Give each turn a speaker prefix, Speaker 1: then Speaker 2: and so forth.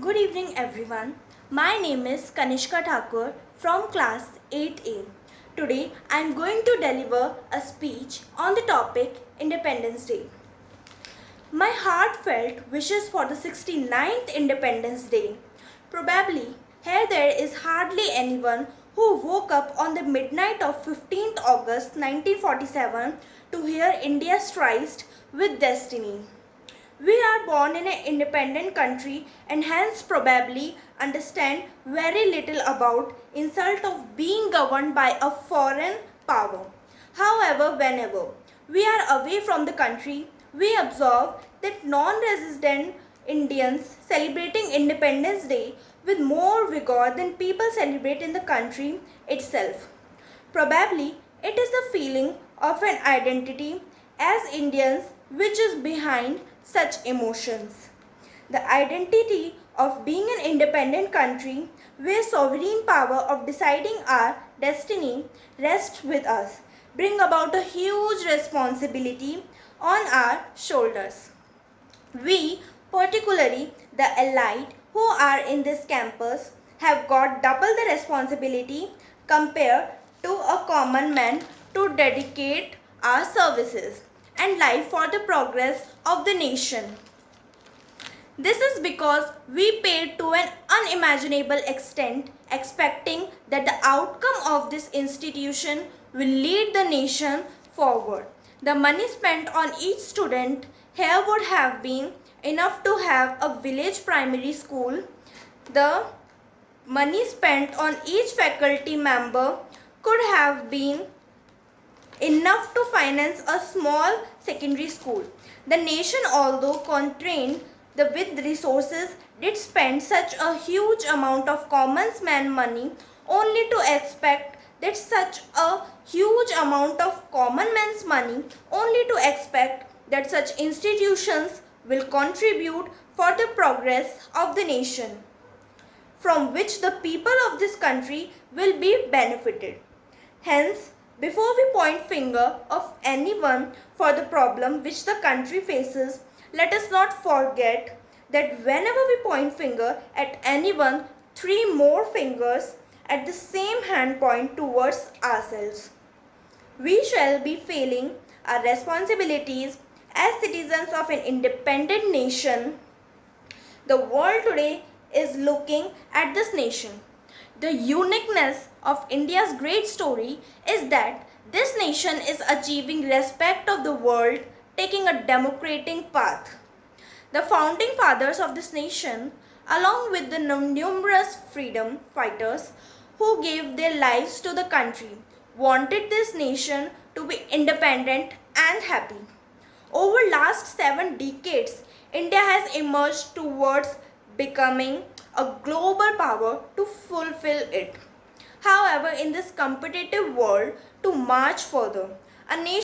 Speaker 1: Good evening everyone. My name is Kanishka Thakur from class 8A. Today I am going to deliver a speech on the topic Independence Day. My heartfelt wishes for the 69th Independence Day. Probably here there is hardly anyone who woke up on the midnight of 15th August 1947 to hear India striced with destiny. We are born in an independent country and hence probably understand very little about insult of being governed by a foreign power. However, whenever we are away from the country, we observe that non-resident Indians celebrating Independence Day with more vigor than people celebrate in the country itself. Probably it is the feeling of an identity as Indians which is behind such emotions. The identity of being an independent country where sovereign power of deciding our destiny rests with us bring about a huge responsibility on our shoulders. We, particularly the elite who are in this campus, have got double the responsibility compared to a common man to dedicate our services and life for the progress of the nation. This is because we paid to an unimaginable extent, expecting that the outcome of this institution will lead the nation forward. The money spent on each student here would have been enough to have a village primary school. The money spent on each faculty member could have been enough to finance a small secondary school. The nation, although constrained with resources, did spend such a huge amount of common man money only to expect that such a huge amount of common man's money only to expect that such institutions will contribute for the progress of the nation, from which the people of this country will be benefited. Hence, before we point finger of anyone for the problem which the country faces, let us not forget that whenever we point finger at anyone, three more fingers at the same hand point towards ourselves. We shall be failing our responsibilities as citizens of an independent nation. The world today is looking at this nation. The uniqueness of India's great story is that this nation is achieving respect of the world, taking a democratic path. The founding fathers of this nation, along with the numerous freedom fighters who gave their lives to the country, wanted this nation to be independent and happy. Over last 7 decades, India has emerged towards becoming a global power to fulfill it. However, in this competitive world, to march further, a nation